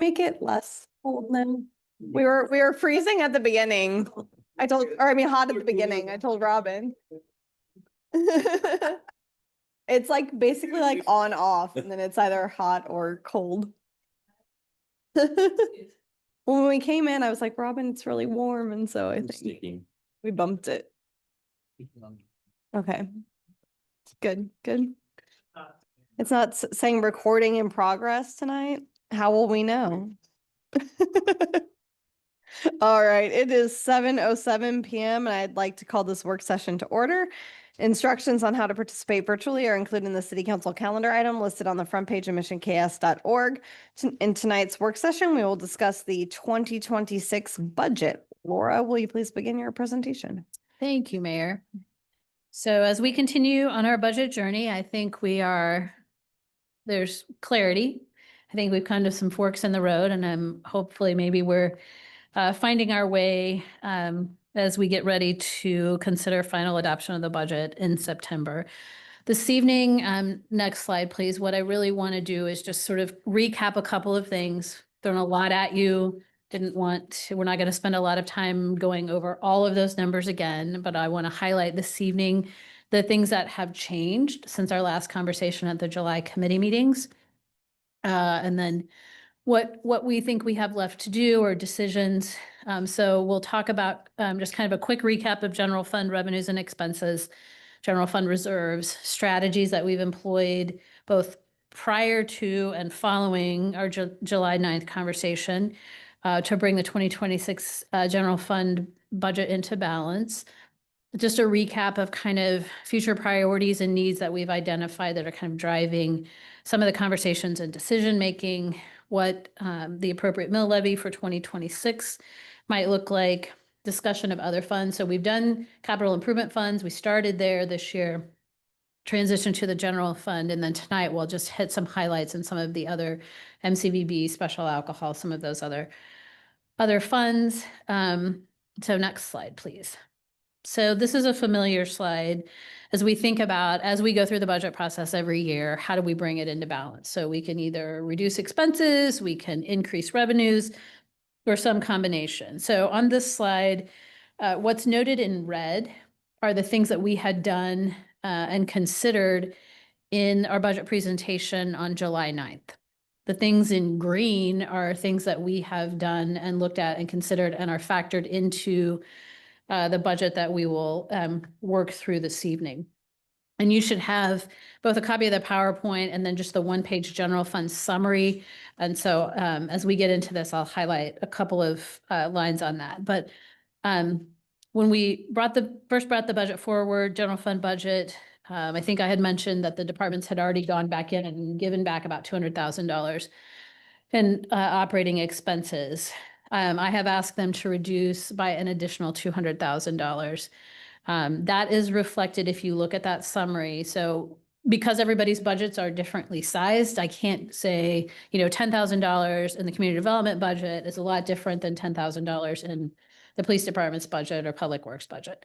Make it less cold then. We were freezing at the beginning. Hot at the beginning. I told Robin. It's like basically like on off, and then it's either hot or cold. When we came in, I was like, Robin, it's really warm, and so I think we bumped it. Okay. Good. It's not saying recording in progress tonight. How will we know? All right, it is 7:07 p.m. and I'd like to call this work session to order. Instructions on how to participate virtually are included in the city council calendar item listed on the front page of missionks.org. In tonight's work session, we will discuss the 2026 budget. Laura, will you please begin your presentation? Thank you, Mayor. So as we continue on our budget journey, I think there's clarity. I think we've come to some forks in the road, and I'm hopefully maybe we're finding our way as we get ready to consider final adoption of the budget in September. This evening, next slide, please. What I really want to do is just sort of recap a couple of things, thrown a lot at you. We're not going to spend a lot of time going over all of those numbers again, but I want to highlight this evening the things that have changed since our last conversation at the July committee meetings. And then what we think we have left to do or decisions. So we'll talk about just kind of a quick recap of general fund revenues and expenses, general fund reserves, strategies that we've employed both prior to and following our July 9th conversation to bring the 2026 general fund budget into balance. Just a recap of kind of future priorities and needs that we've identified that are kind of driving some of the conversations and decision making, what the appropriate mill levy for 2026 might look like, discussion of other funds. So we've done capital improvement funds. We started there this year, transition to the general fund, and then tonight we'll just hit some highlights in some of the other MCVB, special alcohol, some of those other funds. So next slide, please. So this is a familiar slide as we think about, as we go through the budget process every year, how do we bring it into balance? So we can either reduce expenses, we can increase revenues, or some combination. So on this slide, what's noted in red are the things that we had done and considered in our budget presentation on July 9th. The things in green are things that we have done and looked at and considered and are factored into the budget that we will work through this evening. And you should have both a copy of the PowerPoint and then just the one-page general fund summary. And so as we get into this, I'll highlight a couple of lines on that. But when we first brought the budget forward, general fund budget, I think I had mentioned that the departments had already gone back in and given back about $200,000 in operating expenses. I have asked them to reduce by an additional $200,000. That is reflected if you look at that summary. So because everybody's budgets are differently sized, I can't say, $10,000 in the community development budget is a lot different than $10,000 in the police department's budget or public works budget.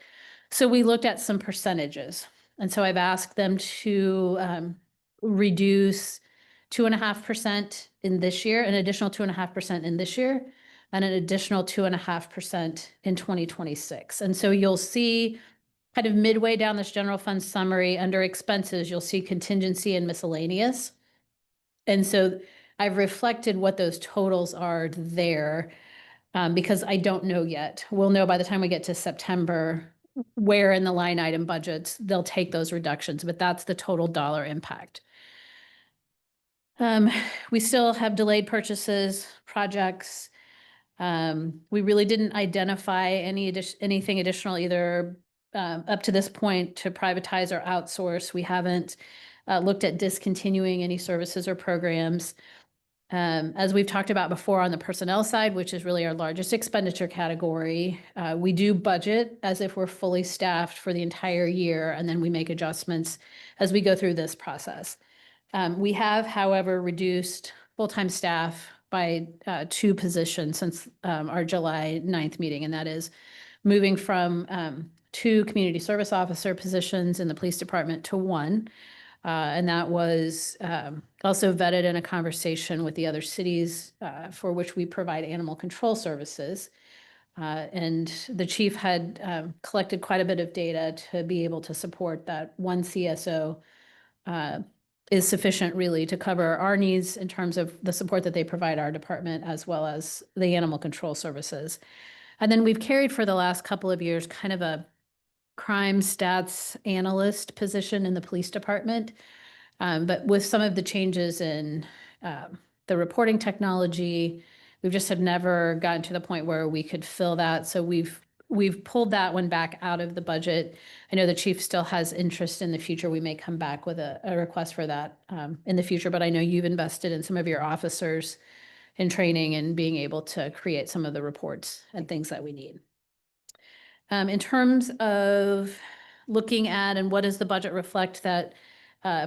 So we looked at some percentages. And so I've asked them to reduce 2.5% in this year, an additional 2.5% in this year, and an additional 2.5% in 2026. And so you'll see kind of midway down this general fund summary under expenses, you'll see contingency and miscellaneous. And so I've reflected what those totals are there because I don't know yet. We'll know by the time we get to September where in the line item budgets they'll take those reductions, but that's the total dollar impact. We still have delayed purchases, projects. We really didn't identify anything additional either up to this point to privatize or outsource. We haven't looked at discontinuing any services or programs. As we've talked about before on the personnel side, which is really our largest expenditure category, we do budget as if we're fully staffed for the entire year, and then we make adjustments as we go through this process. We have, however, reduced full-time staff by 2 positions since our July 9th meeting, and that is moving from 2 community service officer positions in the police department to 1. And that was also vetted in a conversation with the other cities for which we provide animal control services. And the chief had collected quite a bit of data to be able to support that one CSO is sufficient really to cover our needs in terms of the support that they provide our department as well as the animal control services. And then we've carried for the last couple of years kind of a crime stats analyst position in the police department. But with some of the changes in the reporting technology, we just have never gotten to the point where we could fill that. So we've pulled that one back out of the budget. I know the chief still has interest in the future. We may come back with a request for that in the future, but I know you've invested in some of your officers in training and being able to create some of the reports and things that we need. In terms of looking at and what does the budget reflect that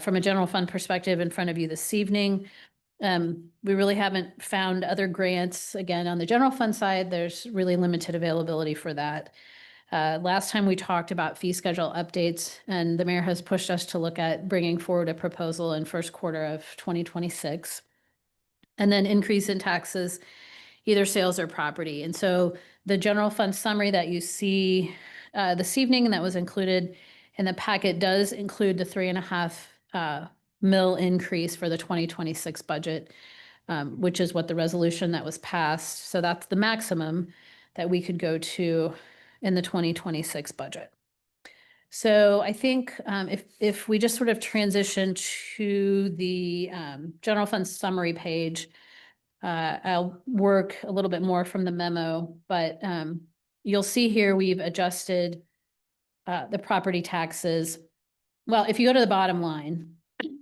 from a general fund perspective in front of you this evening, we really haven't found other grants. Again, on the general fund side, there's really limited availability for that. Last time we talked about fee schedule updates, and the mayor has pushed us to look at bringing forward a proposal in first quarter of 2026. And then increase in taxes, either sales or property. And so the general fund summary that you see this evening and that was included in the packet does include the 3.5 mil increase for the 2026 budget, which is what the resolution that was passed. So that's the maximum that we could go to in the 2026 budget. So I think if we just sort of transition to the general fund summary page, I'll work a little bit more from the memo, but you'll see here we've adjusted the property taxes. Well, if you go to the bottom line,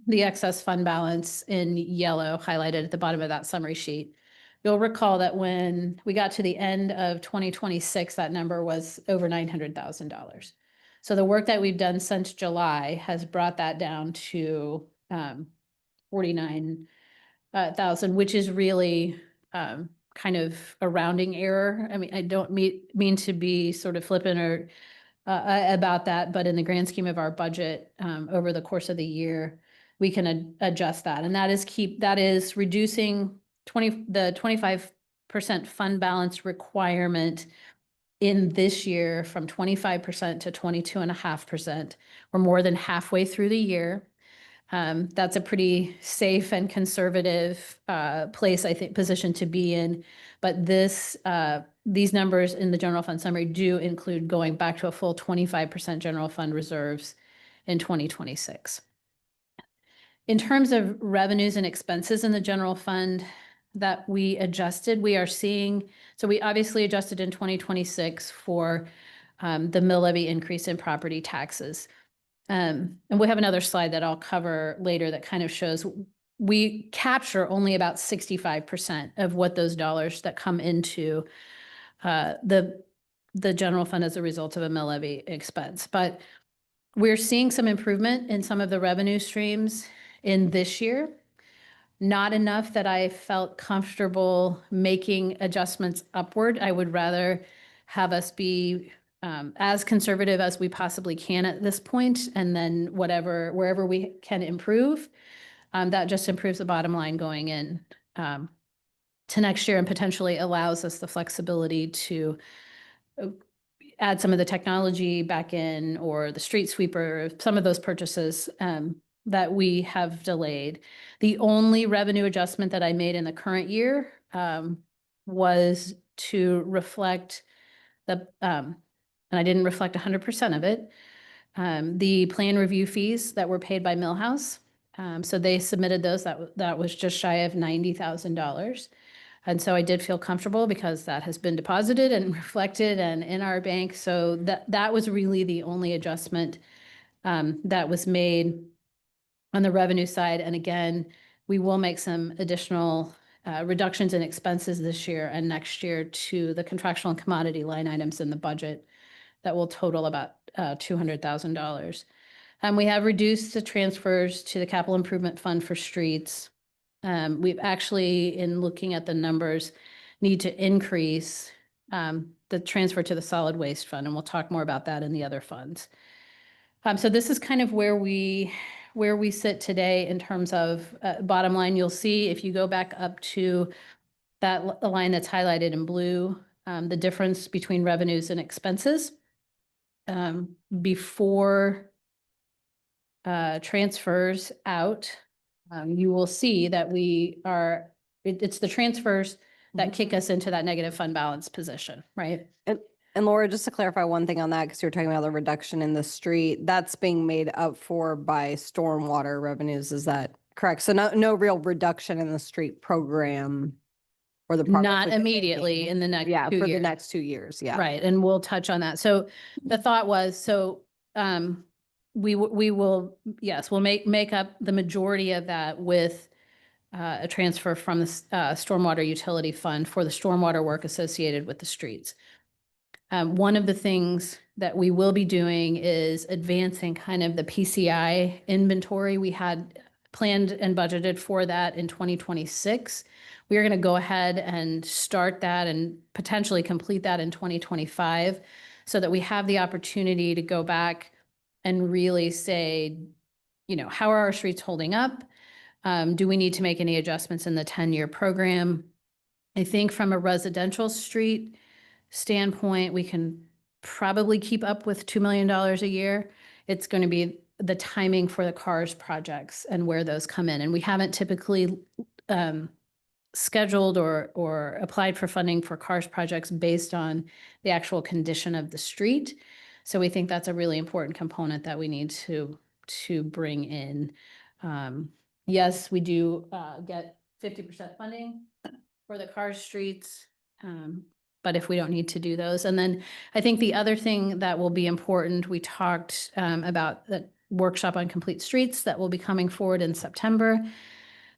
the excess fund balance in yellow highlighted at the bottom of that summary sheet, you'll recall that when we got to the end of 2026, that number was over $900,000. So the work that we've done since July has brought that down to 49,000, which is really kind of a rounding error. I mean, I don't mean to be sort of flippant or about that, but in the grand scheme of our budget over the course of the year, we can adjust that. And that is reducing the 25% fund balance requirement in this year from 25% to 22.5%. We're more than halfway through the year. That's a pretty safe and conservative place, I think, position to be in. But these numbers in the general fund summary do include going back to a full 25% general fund reserves in 2026. In terms of revenues and expenses in the general fund that we adjusted, we are seeing, so we obviously adjusted in 2026 for the mill levy increase in property taxes. And we have another slide that I'll cover later that kind of shows we capture only about 65% of what those dollars that come into the general fund as a result of a mill levy expense. But we're seeing some improvement in some of the revenue streams in this year. Not enough that I felt comfortable making adjustments upward. I would rather have us be as conservative as we possibly can at this point, and then wherever we can improve, that just improves the bottom line going in to next year and potentially allows us the flexibility to add some of the technology back in or the street sweeper, some of those purchases that we have delayed. The only revenue adjustment that I made in the current year was to reflect and I didn't reflect 100% of it, the plan review fees that were paid by Millhouse. So they submitted those, that was just shy of $90,000. And so I did feel comfortable because that has been deposited and reflected and in our bank. So that was really the only adjustment that was made on the revenue side. And again, we will make some additional reductions in expenses this year and next year to the contractual and commodity line items in the budget that will total about $200,000. We have reduced the transfers to the capital improvement fund for streets. We've actually, in looking at the numbers, need to increase the transfer to the solid waste fund, and we'll talk more about that in the other funds. So this is kind of where we where we sit today in terms of bottom line, you'll see if you go back up to the line that's highlighted in blue, the difference between revenues and expenses. Before transfers out, you will see that it's the transfers that kick us into that negative fund balance position, right? And Laura, just to clarify one thing on that, because you're talking about the reduction in the street, that's being made up for by stormwater revenues. Is that correct? So no real reduction in the street program or the progress Not we've been immediately making. in the next Yeah, 2 for years. the next 2 years. Yeah. Right, and we'll touch on that. So the thought was, we will, yes, we'll make up the majority of that with a transfer from the stormwater utility fund for the stormwater work associated with the streets. One of the things that we will be doing is advancing kind of the PCI inventory. We had planned and budgeted for that in 2026. We are going to go ahead and start that and potentially complete that in 2025 so that we have the opportunity to go back and really say, how are our streets holding up? Do we need to make any adjustments in the 10-year program? I think from a residential street standpoint, we can probably keep up with $2 million a year. It's going to be the timing for the CARS projects and where those come in. And we haven't typically scheduled or applied for funding for CARS projects based on the actual condition of the street. So we think that's a really important component that we need to bring in. Yes, we do get 50% funding for the CARS streets. But if we don't need to do those. And then I think the other thing that will be important, we talked about the workshop on complete streets that will be coming forward in September.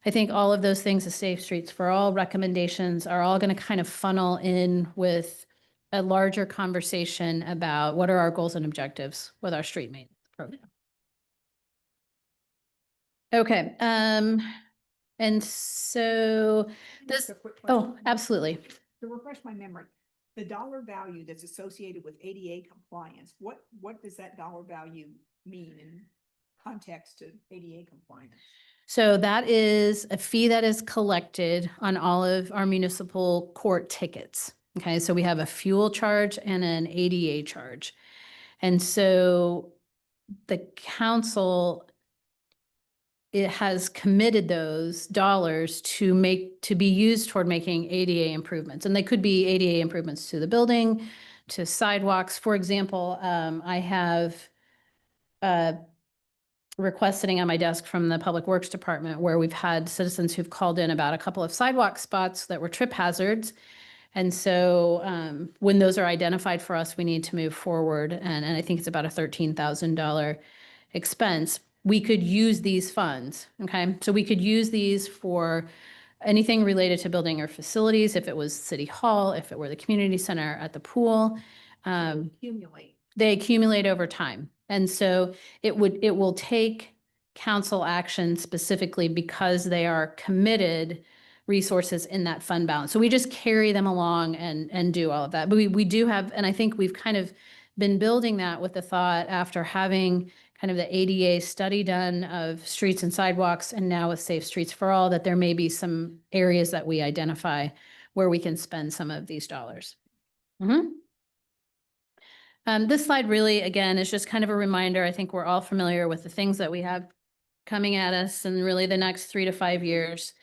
I think all of those things, the Safe Streets for All recommendations are all going to kind of funnel in with a larger conversation about what are our goals and objectives with our street maintenance program. Okay. And so this, absolutely. To refresh my memory, the dollar value that's associated with ADA compliance, what does that dollar value mean in context to ADA compliance? So that is a fee that is collected on all of our municipal court tickets. Okay, so we have a fuel charge and an ADA charge. And so the council, it has committed those dollars to be used toward making ADA improvements. And they could be ADA improvements to the building, to sidewalks. For example, I have a request sitting on my desk from the Public Works Department where we've had citizens who've called in about a couple of sidewalk spots that were trip hazards. And so when those are identified for us, we need to move forward. And I think it's about a $13,000 expense. We could use these funds, okay? So we could use these for anything related to building or facilities, if it was City Hall, if it were the community center, at the pool. They accumulate over time. And so it will take council action specifically because they are committed resources in that fund balance. So we just carry them along and do all of that. But we do have, and I think we've kind of been building that with the thought after having kind of the ADA study done of streets and sidewalks, and now with Safe Streets for All, that there may be some areas that we identify where we can spend some of these dollars. This slide really, again, is just kind of a reminder. I think we're all familiar with the things that we have coming at us in really the next 3 to 5 years.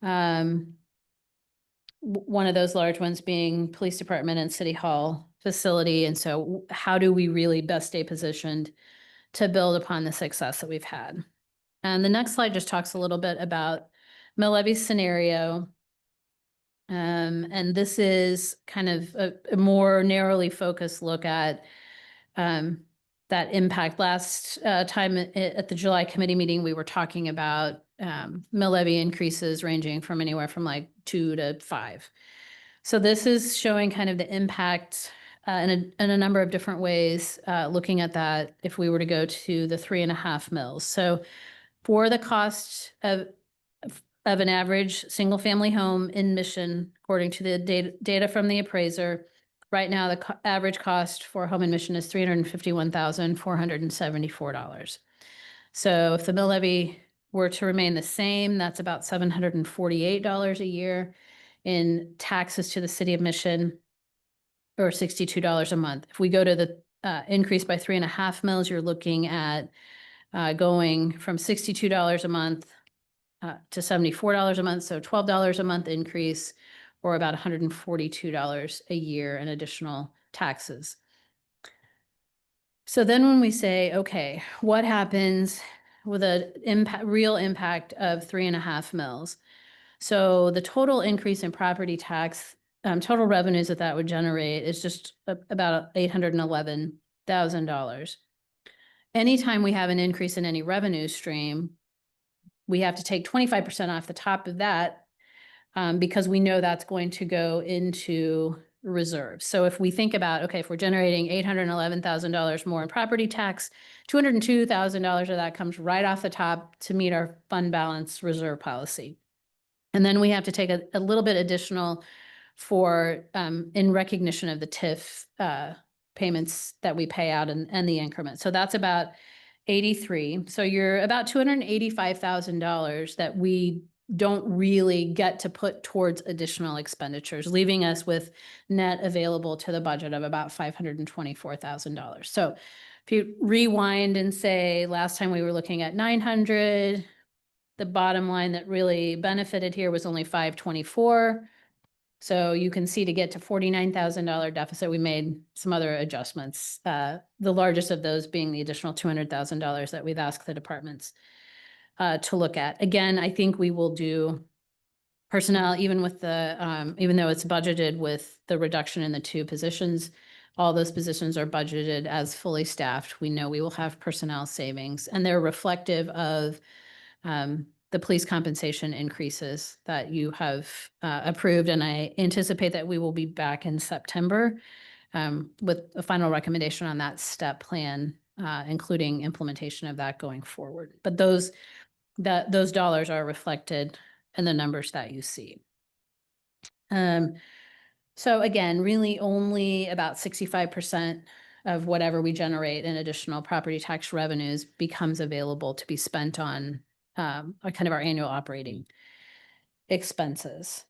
One of those large ones being police department and City Hall facility. And so how do we really best stay positioned to build upon the success that we've had? And the next slide just talks a little bit about mill levy scenario. And this is kind of a more narrowly focused look at that impact. Last time at the July committee meeting, we were talking about mill levy increases ranging from anywhere from like 2 to 5. So this is showing kind of the impact in a number of different ways, looking at that if we were to go to the 3.5 mills. So for the cost of an average single family home in Mission, according to the data from the appraiser, right now the average cost for a home in Mission is $351,474. So if the mill levy were to remain the same, that's about $748 a year in taxes to the city of Mission, or $62 a month. If we go to the increase by 3.5 mils, you're looking at going from $62 a month to $74 a month, so $12 a month increase, or about $142 a year in additional taxes. So then when we say, okay, what happens with a real impact of 3.5 mils? So the total increase in property tax, total revenues that would generate is just about $811,000. Anytime we have an increase in any revenue stream, we have to take 25% off the top of that, because we know that's going to go into reserves. So if we think about, okay, if we're generating $811,000 more in property tax, $202,000 of that comes right off the top to meet our fund balance reserve policy. And then we have to take a little bit additional for, in recognition of the TIF payments that we pay out and the increment. So that's about 83. So you're about $285,000 that we don't really get to put towards additional expenditures, leaving us with net available to the budget of about $524,000. So if you rewind and say, last time we were looking at 900, the bottom line that really benefited here was only 524. So you can see, to get to $49,000 deficit, we made some other adjustments. The largest of those being the additional $200,000 that we've asked the departments to look at. Again, I think we will do personnel, even with the, even though it's budgeted with the reduction in the 2 positions, all those positions are budgeted as fully staffed. We know we will have personnel savings, and they're reflective of the police compensation increases that you have approved. And I anticipate that we will be back in September with a final recommendation on that step plan, including implementation of that going forward. But those dollars are reflected in the numbers that you see. So again, really only about 65% of whatever we generate in additional property tax revenues becomes available to be spent on kind of our annual operating expenses.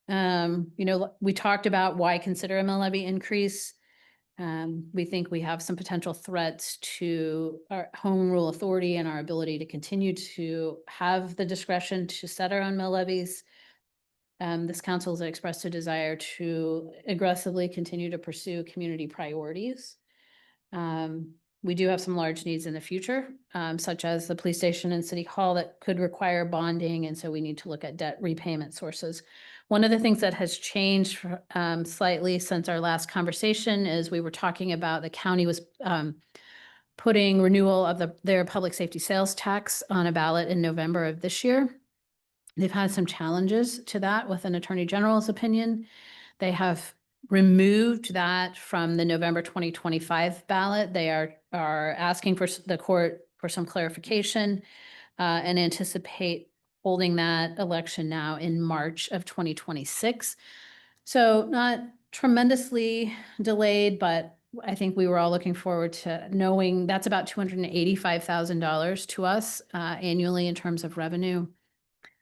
We talked about why consider a mill levy increase. We think we have some potential threats to our home rule authority and our ability to continue to have the discretion to set our own mill levies. This council has expressed a desire to aggressively continue to pursue community priorities. We do have some large needs in the future, such as the police station and city hall that could require bonding, and so we need to look at debt repayment sources. One of the things that has changed slightly since our last conversation is we were talking about the county was putting renewal of their public safety sales tax on a ballot in November of this year. They've had some challenges to that with an attorney general's opinion. They have removed that from the November 2025 ballot. They are asking for the court for some clarification and anticipate holding that election now in March of 2026. So not tremendously delayed, but I think we were all looking forward to knowing that's about $285,000 to us annually in terms of revenue.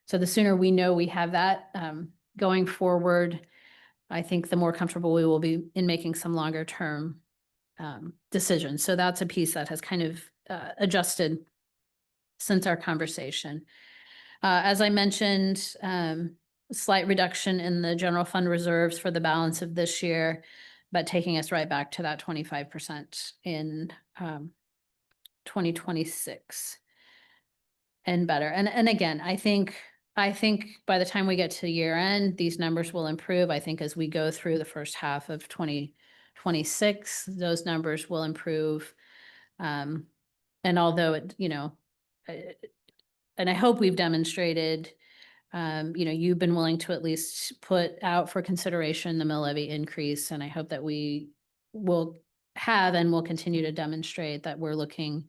So the sooner we know we have that going forward, I think the more comfortable we will be in making some longer term decisions. So that's a piece that has kind of adjusted since our conversation. As I mentioned, slight reduction in the general fund reserves for the balance of this year, but taking us right back to that 25% in 2026 and better. And again, I think by the time we get to year end, these numbers will improve. I think as we go through the first half of 2026, those numbers will improve. And although and I hope we've demonstrated, you've been willing to at least put out for consideration the mill levy increase. And I hope that we will have and will continue to demonstrate that we're looking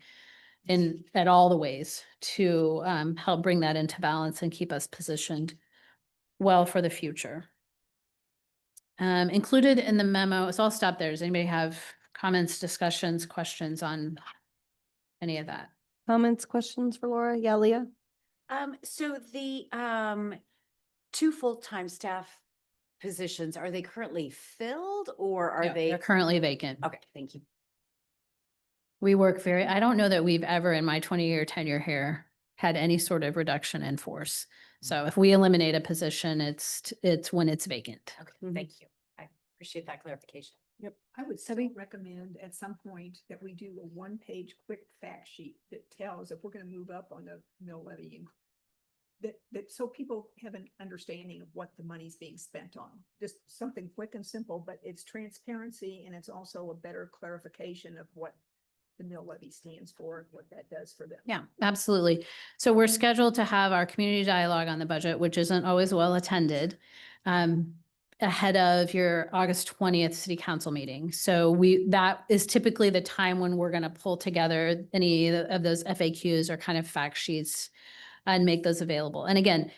at all the ways to help bring that into balance and keep us positioned well for the future. Included in the memo, so I'll stop there. Does anybody have comments, discussions, questions on any of that? Comments, questions for Laura? Yeah, Leah? So the two full-time staff positions, are they currently filled or are No, they? they're currently vacant. Okay, thank you. We work I don't know that we've ever in my 20-year tenure here had any sort of reduction in force. So if we eliminate a position, it's when it's vacant. Okay, Mhm. thank you. I appreciate that clarification. Yep. I would still Debbie? recommend at some point that we do a one-page quick fact sheet that tells if we're gonna move up on the mill levy and that so people have an understanding of what the money's being spent on. Just something quick and simple, but it's transparency and it's also a better clarification of what the mill levy stands for, and what that does for them. Yeah, absolutely. So we're scheduled to have our community dialogue on the budget, which isn't always well attended, ahead of your August 20th city council meeting. So that is typically the time when we're going to pull together any of those FAQs or kind of fact sheets and make those available. And again,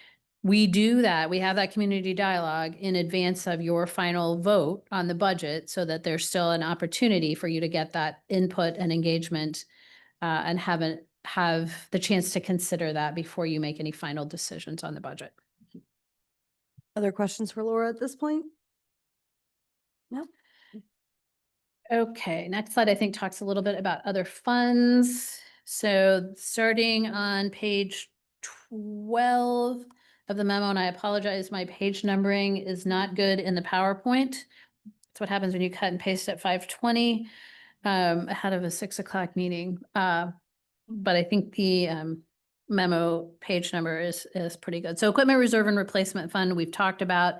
we do that. We have that community dialogue in advance of your final vote on the budget so that there's still an opportunity for you to get that input and engagement and have the chance to consider that before you make any final decisions on the budget. Other questions for Laura at this point? No? Okay, next slide, I think, talks a little bit about other funds. So starting on page 12 of the memo, and I apologize, my page numbering is not good in the PowerPoint. That's what happens when you cut and paste at 5:20 ahead of a 6 o'clock meeting. But I think the memo page number is pretty good. So equipment reserve and replacement fund, we've talked about.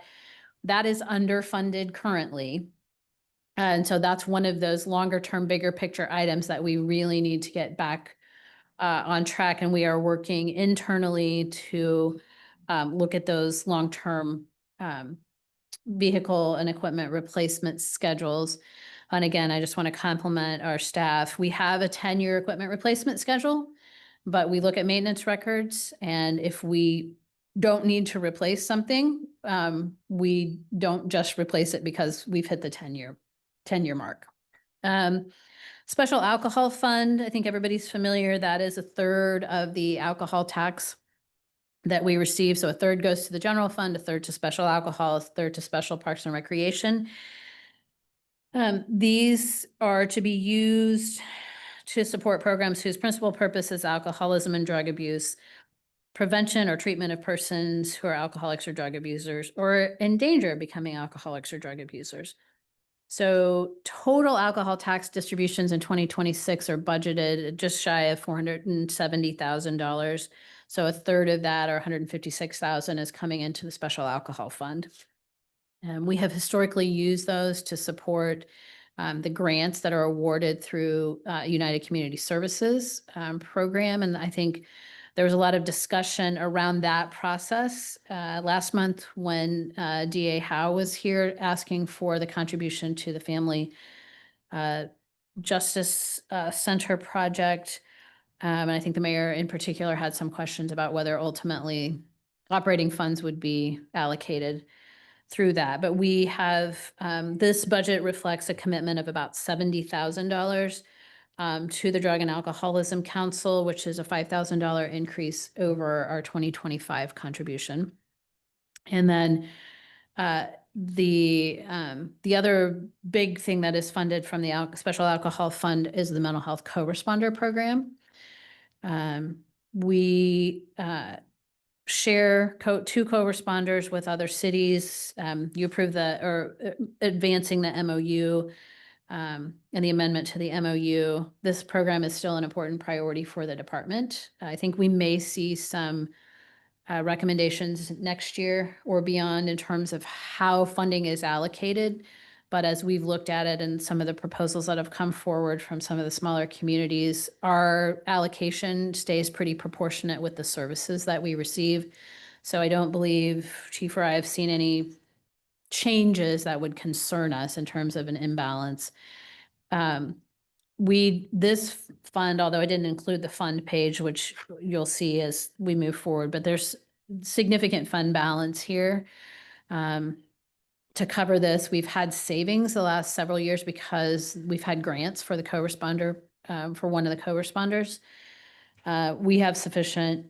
That is underfunded currently. And so that's one of those longer term, bigger picture items that we really need to get back on track. And we are working internally to look at those long-term vehicle and equipment replacement schedules. And again, I just want to compliment our staff. We have a 10-year equipment replacement schedule, but we look at maintenance records, and if we don't need to replace something, we don't just replace it because we've hit the 10-year mark. Special alcohol fund, I think everybody's familiar. That is a third of the alcohol tax that we receive. So a third goes to the general fund, a third to special alcohol, a third to special parks and recreation. These are to be used to support programs whose principal purpose is alcoholism and drug abuse, prevention or treatment of persons who are alcoholics or drug abusers, or in danger of becoming alcoholics or drug abusers. So total alcohol tax distributions in 2026 are budgeted just shy of $470,000. So a third of that, or 156,000, is coming into the special alcohol fund. And we have historically used those to support the grants that are awarded through United Community Services program. And I think there was a lot of discussion around that process last month when DA Howe was here asking for the contribution to the Family Justice Center project. And I think the mayor in particular had some questions about whether ultimately operating funds would be allocated through that. But we have, this budget reflects a commitment of about $70,000 to the Drug and Alcoholism Council, which is a $5,000 increase over our 2025 contribution. And then the other big thing that is funded from the Special Alcohol Fund is the Mental Health Co-Responder Program. We share two co-responders with other cities. You approve advancing the MOU and the amendment to the MOU. This program is still an important priority for the department. I think we may see some recommendations next year or beyond in terms of how funding is allocated. But as we've looked at it and some of the proposals that have come forward from some of the smaller communities, our allocation stays pretty proportionate with the services that we receive. So I don't believe Chief or I have seen any changes that would concern us in terms of an imbalance. This fund, although I didn't include the fund page, which you'll see as we move forward, but there's significant fund balance here. To cover this, we've had savings the last several years because we've had grants for the co-responder, for one of the co-responders. we have sufficient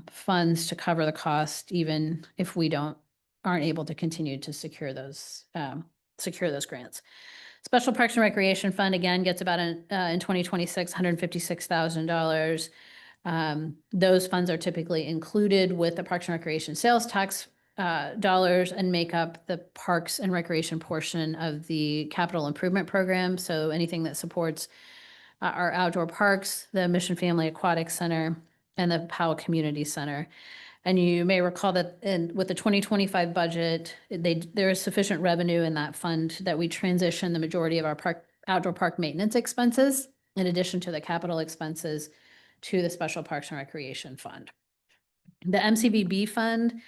funds to cover the cost, even if we aren't able to continue to secure those grants. Special Parks and Recreation Fund, again, gets about in 2026, $156,000. Those funds are typically included with the Parks and Recreation sales tax dollars and make up the Parks and Recreation portion of the capital improvement program. So anything that supports our outdoor parks, the Mission Family Aquatic Center, and the Powell Community Center. And you may recall that with the 2025 budget, there is sufficient revenue in that fund that we transition the majority of our outdoor park maintenance expenses, in addition to the capital expenses, to the Special Parks and Recreation Fund. The MCVB fund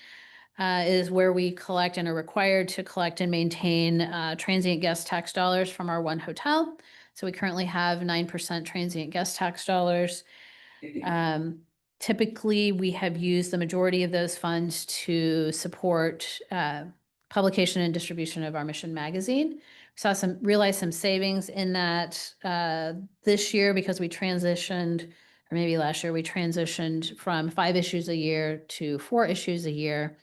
is where we collect and are required to collect and maintain transient guest tax dollars from our one hotel. So we currently have 9% transient guest tax dollars. Typically, we have used the majority of those funds to support publication and distribution of our Mission magazine. Realized some savings in that this year, because we transitioned, or maybe last year, we transitioned from 5 issues a year to 4 issues a year.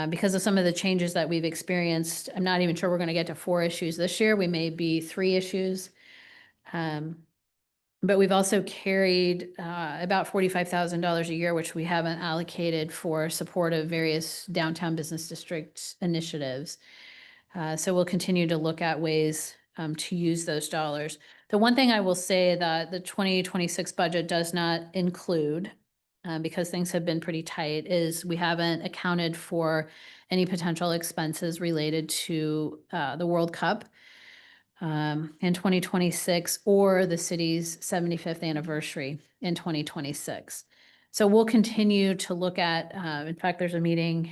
Because of some of the changes that we've experienced, I'm not even sure we're going to get to 4 issues this year. We may be 3 issues. But we've also carried about $45,000 a year, which we haven't allocated for support of various downtown business district initiatives. So we'll continue to look at ways to use those dollars. The one thing I will say that the 2026 budget does not include, because things have been pretty tight, is we haven't accounted for any potential expenses related to the World Cup in 2026 or the city's 75th anniversary in 2026. So we'll continue to look at, in fact, there's a meeting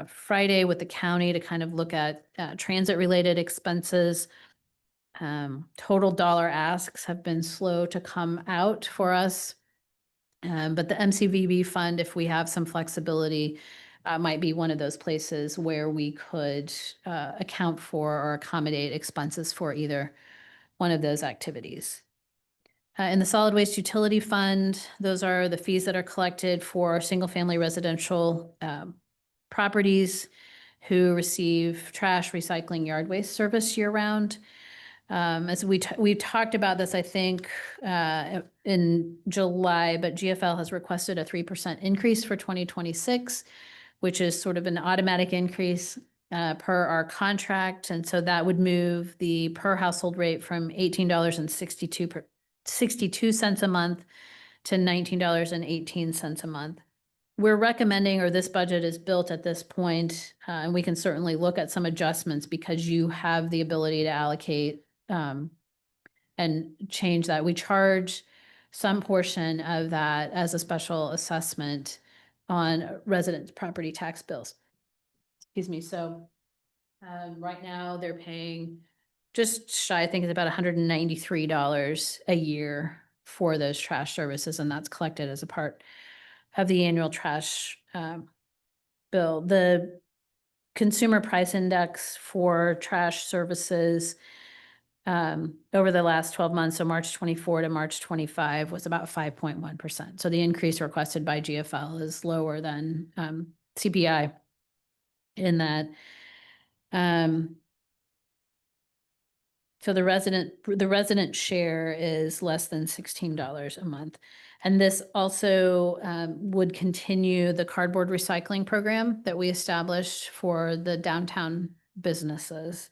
Friday with the county to kind of look at transit-related expenses. Total dollar asks have been slow to come out for us. But the MCVB fund, if we have some flexibility, might be one of those places where we could account for or accommodate expenses for either one of those activities. In the solid waste utility fund, those are the fees that are collected for single-family residential properties who receive trash, recycling, yard waste service year-round. As we talked about this, I think, in July, but GFL has requested a 3% increase for 2026, which is sort of an automatic increase per our contract. And so that would move the per household rate from $18.62 a month to $19.18 a month. We're recommending, or this budget is built at this point, and we can certainly look at some adjustments because you have the ability to allocate and change that. We charge some portion of that as a special assessment on residents' property tax bills. Excuse me. So right now they're paying just shy, I think it's about $193 a year for those trash services, and that's collected as a part of the annual trash bill. The consumer price index for trash services over the last 12 months, so March 24 to March 25, was about 5.1%. So the increase requested by GFL is lower than CPI in that. So the resident share is less than $16 a month. And this also would continue the cardboard recycling program that we established for the downtown businesses,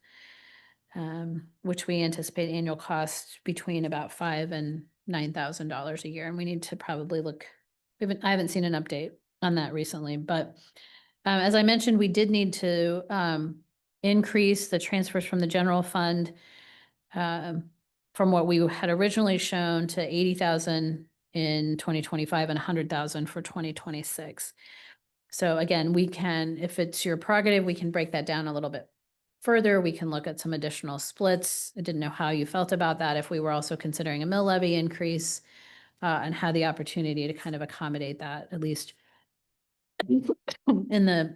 which we anticipate annual costs between about $5,000 and $9,000 a year. And we need to probably look, I haven't seen an update on that recently, but as I mentioned, we did need to increase the transfers from the general fund from what we had originally shown to 80,000 in 2025 and 100,000 for 2026. So again, we can, if it's your prerogative, we can break that down a little bit further. We can look at some additional splits. I didn't know how you felt about that, if we were also considering a mill levy increase and had the opportunity to kind of accommodate that, at least in the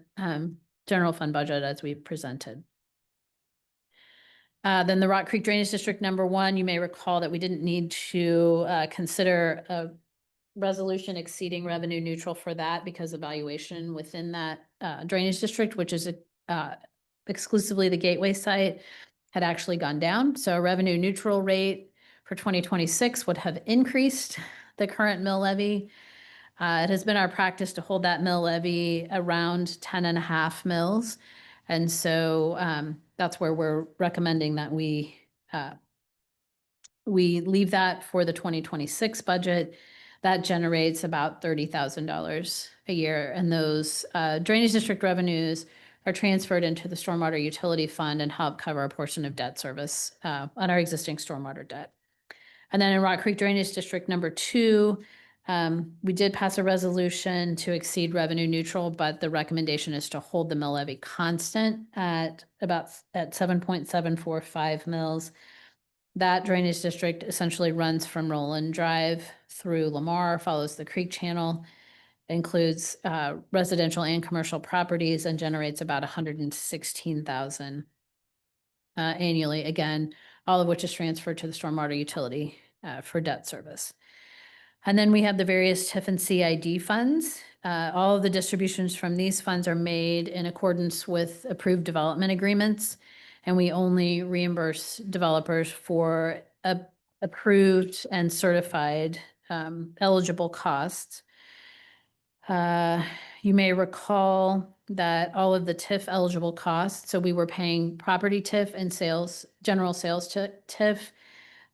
general fund budget as we presented. Then the Rock Creek Drainage District number 1, you may recall that we didn't need to consider resolution exceeding revenue neutral for that because evaluation within that drainage district, which is exclusively the gateway site, had actually gone down. So a revenue neutral rate for 2026 would have increased the current mill levy. It has been our practice to hold that mill levy around 10.5 mils. And so that's where we're recommending that we leave that for the 2026 budget. That generates about $30,000 a year. And those drainage district revenues are transferred into the stormwater utility fund and help cover a portion of debt service on our existing stormwater debt. And then in Rock Creek Drainage District number 2, we did pass a resolution to exceed revenue neutral, but the recommendation is to hold the mill levy constant at 7.745 mils. That drainage district essentially runs from Roland Drive through Lamar, follows the creek channel, includes residential and commercial properties, and generates about 116,000 annually. Again, all of which is transferred to the stormwater utility for debt service. And then we have the various TIF and CID funds. All of the distributions from these funds are made in accordance with approved development agreements, and we only reimburse developers for approved and certified eligible costs. You may recall that all of the TIF eligible costs, so we were paying property TIF and general sales TIF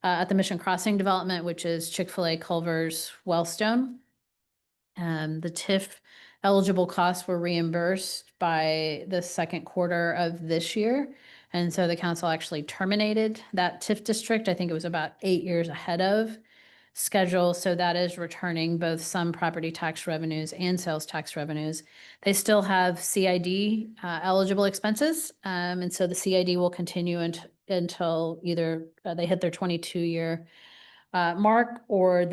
at the Mission Crossing development, which is Chick-fil-A, Culver's, Wellstone. The TIF eligible costs were reimbursed by the second quarter of this year. And so the council actually terminated that TIF district. I think it was about 8 years ahead of schedule. So that is returning both some property tax revenues and sales tax revenues. They still have CID eligible expenses. And so the CID will continue until either they hit their 22-year mark or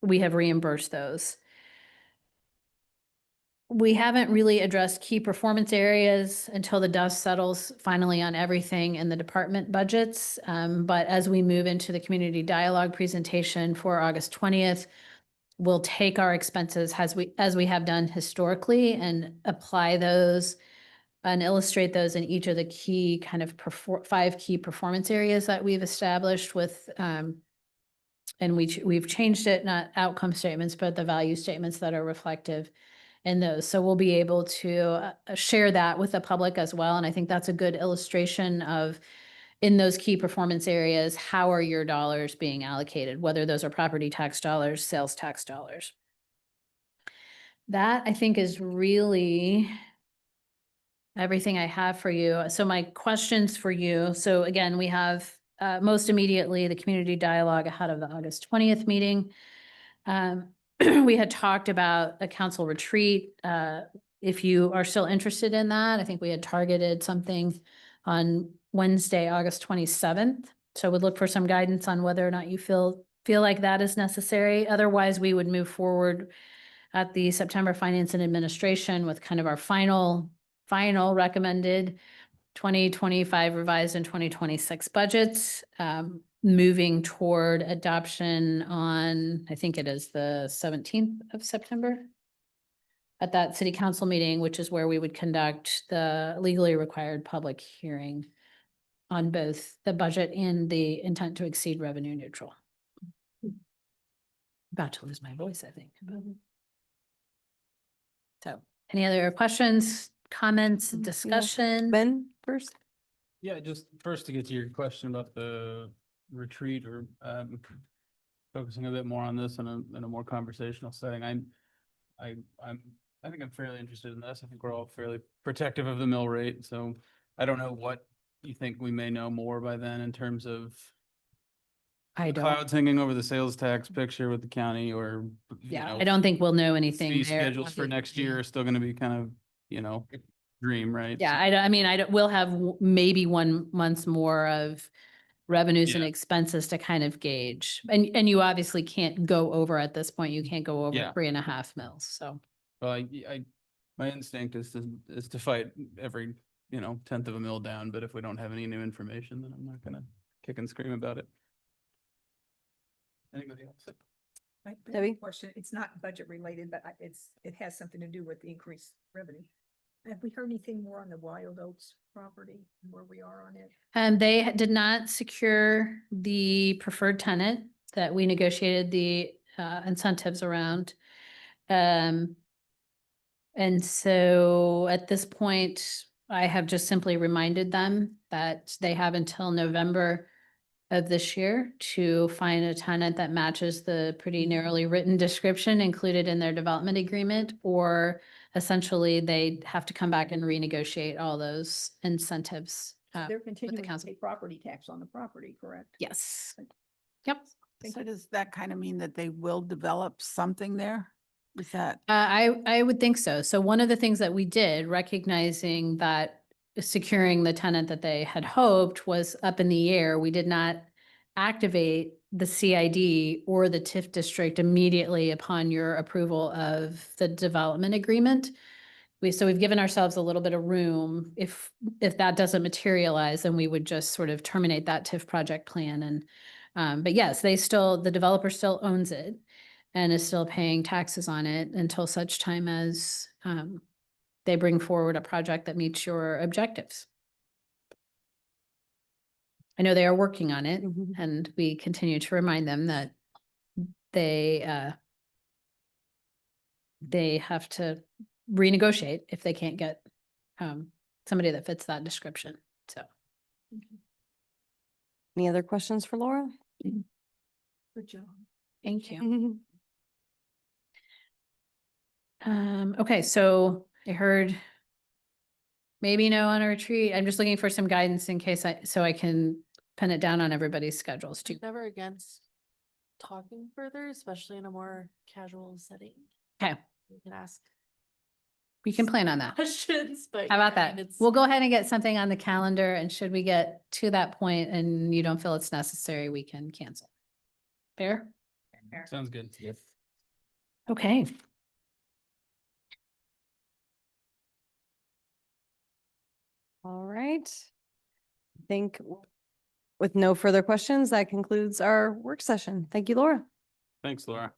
we have reimbursed those. We haven't really addressed key performance areas until the dust settles finally on everything in the department budgets. But as we move into the community dialogue presentation for August 20th, we'll take our expenses as we have done historically and apply those and illustrate those in each of the key kind of 5 key performance areas that we've established with, and we've changed it, not outcome statements, but the value statements that are reflective in those. So we'll be able to share that with the public as well. And I think that's a good illustration of, in those key performance areas, how are your dollars being allocated, whether those are property tax dollars, sales tax dollars. That I think is really everything I have for you. So my questions for you. So again, we have most immediately the community dialogue ahead of the August 20th meeting. We had talked about a council retreat. If you are still interested in that, I think we had targeted something on Wednesday, August 27th. So we'd look for some guidance on whether or not you feel like that is necessary. Otherwise, we would move forward at the September Finance and Administration with kind of our final recommended 2025 revised and 2026 budgets, moving toward adoption on, I think it is the 17th of September at that city council meeting, which is where we would conduct the legally required public hearing on both the budget and the intent to exceed revenue neutral. About to lose my voice, I think. So any other questions, comments, discussion? Ben first. Yeah, just first to get to your question about the retreat or focusing a bit more on this in a more conversational setting. I think I'm fairly interested in this. I think we're all fairly protective of the mill rate. So I don't know what you think we may know more by then in terms of clouds hanging over the sales tax picture with the county, or I don't think we'll know anything fee there. schedules for next year are still going to be kind of, dream, right? Yeah, we'll have maybe 1 month more of revenues and Yeah. expenses to kind of gauge. And you obviously can't go over at this point. You can't go over Yeah. 3.5 mils. So Well, my instinct is to fight every, 10th of a mil down, but if we don't have any new information, then I'm not gonna kick and scream about it. Anybody else? I have a Debbie? Question, it's not budget related, but it has something to do with the increased revenue. Have we heard anything more on the Wild Oats property, where we are on it? And they did not secure the preferred tenant that we negotiated the incentives around. And so at this point, I have just simply reminded them that they have until November of this year to find a tenant that matches the pretty narrowly written description included in their development agreement, or essentially they have to come back and renegotiate all those incentives. They're continuing to council. pay property tax on the property, correct? Yes. Yep. So does that kind of mean that they will develop something there? Is that? I would think so. So one of the things that we did, recognizing that securing the tenant that they had hoped was up in the air, we did not activate the CID or the TIF district immediately upon your approval of the development agreement. We've given ourselves a little bit of room. If that doesn't materialize, then we would just sort of terminate that TIF project plan. And but yes, the developer still owns it and is still paying taxes on it until such time as they bring forward a project that meets your objectives. I know they are working on it, and we continue to remind them that they have to renegotiate if they can't get somebody that fits that description. So Any other questions for Laura? Good job. thank you. Okay, so I heard maybe no on a retreat. I'm just looking for some guidance in case so I can pin it down on everybody's schedules too. Never against talking further, especially in a more casual setting. Okay, We can ask we can plan on that. questions, but. How about yeah, I mean, that? it's- We'll go ahead and get something on the calendar, and should we get to that point and you don't feel it's necessary, we can cancel. Fair? Sounds good. Okay. All right. I think with no further questions, that concludes our work session. Thank you, Laura. Thanks, Laura.